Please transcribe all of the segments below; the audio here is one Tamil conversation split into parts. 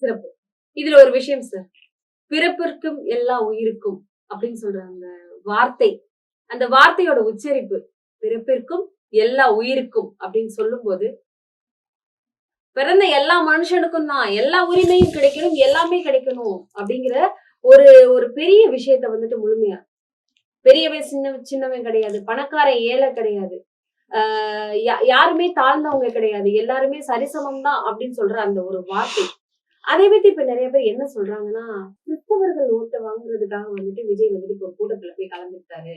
சிறப்பு. இதுல ஒரு விஷயம் சார். பிறப்பிற்கும் எல்லா உயிருக்கும் அப்படின்னு சொல்ற அந்த வார்த்தை. அந்த வார்த்தையோட உச்சரிப்பு. பிறப்பிற்கும் எல்லா உயிருக்கும் அப்படின்னு சொல்லும்போது, பிறந்த எல்லா மனுஷனுக்கும் தான் எல்லா உரிமையும் கிடைக்கணும், எல்லாமே கிடைக்கணும் அப்படிங்கிற ஒரு ஒரு பெரிய விஷயத்த வந்துட்டு முழுமையா பெரியவன் சின்னவன் கிடையாது. பணக்காரன் ஏழை கிடையாது. யாருமே தாழ்ந்தவங்க கிடையாது. எல்லாருமே சரிசமம் தான் அப்படின்னு சொல்ற அந்த ஒரு வார்த்தை. அதை பத்தி இப்ப நெறைய பேர் என்ன சொல்றாங்கன்னா, கிறிஸ்தவர்கள் ஓட்ட வாங்குறதுக்காக வந்துட்டு விஜய் வந்துட்டு இப்ப ஒரு கூட்டத்துல போய் கலந்துக்கிட்டாரு.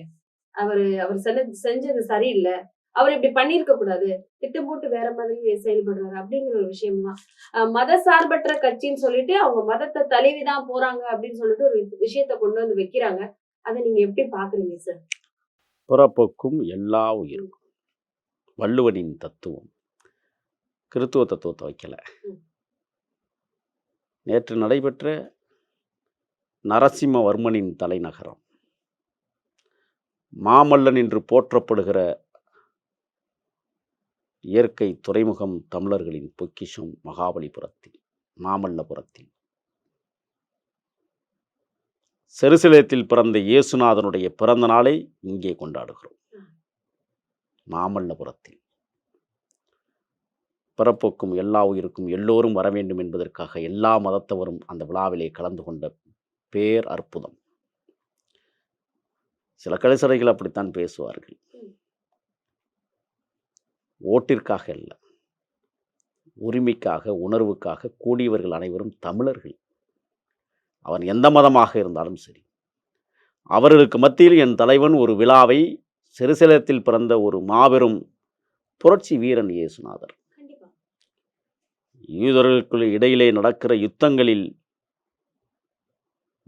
அவரு அவர் செஞ்சது சரியில்ல. அவர் இப்படி பண்ணியிருக்க கூடாது. திட்டம் போட்டு வேற மாதிரி செயல்படுறாரு அப்படிங்கிற ஒரு விஷயம்லாம். மத சார்பற்ற கட்சின்னு சொல்லிட்டு அவங்க மதத்த தழுவி தான் போறாங்க அப்படின்னு சொல்லிட்டு ஒரு விஷயத்த கொண்டு வந்து வைக்கிறாங்க. அத நீங்க எப்படி பார்க்குறீங்க சார்? பிறப்புக்கும் எல்லா உயிருக்கும். வள்ளுவனின் தத்துவம். கிறித்துவ தத்துவத்தை வைக்கல. நேற்று நடைபெற்ற நரசிம்மவர்மனின் தலைநகரம் மாமல்லன் என்று போற்றப்படுகிற இயற்கை துறைமுகம் தமிழர்களின் பொக்கிஷம் மகாபலிபுரத்தில் மாமல்லபுரத்தில் செருசலேத்தில் பிறந்த இயேசுநாதனுடைய பிறந்த நாளை இங்கே கொண்டாடுகிறோம். மாமல்லபுரத்தில் பிறப்புக்கும் எல்லா உயிருக்கும் எல்லோரும் வர வேண்டும் என்பதற்காக எல்லா மதத்தவரும் அந்த விழாவிலே கலந்து கொண்ட பேர் அற்புதம். சில கலைசரைகள் அப்படித்தான் பேசுவார்கள். ஓட்டிற்காக அல்ல, உரிமைக்காக உணர்வுக்காக கூடியவர்கள் அனைவரும் தமிழர்கள். அவன் எந்த மதமாக இருந்தாலும் சரி. அவர்களுக்கு மத்தியில் என் தலைவன் ஒரு விழாவை செருசலேத்தில் பிறந்த ஒரு மாபெரும் புரட்சி வீரன் இயேசுநாதர். யூதர்களுக்கு இடையிலே நடக்கிற யுத்தங்களில்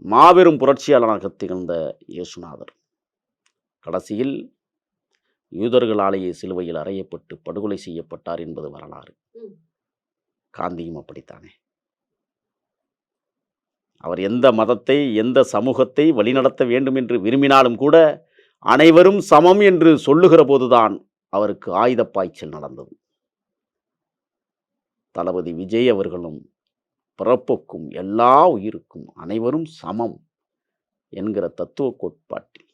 மாபெரும் புரட்சியாளனாக திகழ்ந்த இயேசுநாதர் கடைசியில் யூதர்களாலேயே சிலுவையில் அறையப்பட்டு படுகொலை செய்யப்பட்டார் என்பது வரலாறு. காந்தியும் அப்படித்தானே. அவர் எந்த மதத்தை எந்த சமூகத்தை வழிநடத்த வேண்டும் என்று விரும்பினாலும் கூட அனைவரும் சமம் என்று சொல்லுகிற போதுதான் அவருக்கு ஆயுத பாய்ச்சல் நடந்தது. தளபதி விஜய் அவர்களும் பிறப்புக்கும் எல்லா உயிருக்கும் அனைவரும் சமம் என்கிற தத்துவ கோட்பாட்டில்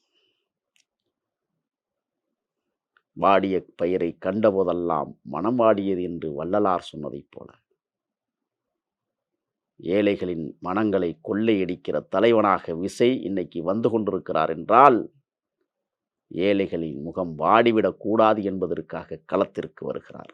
வாடிய பயிரை கண்டபோதெல்லாம் மனம் வாடியது என்று வள்ளலார் சொன்னதைப் போல ஏழைகளின் மனங்களை கொள்ளையடிக்கிற தலைவனாக விஜய் இன்னைக்கு வந்து கொண்டிருக்கிறார் என்றால் ஏழைகளின் முகம் வாடிவிடக் கூடாது என்பதற்காக களத்திற்கு வருகிறார்.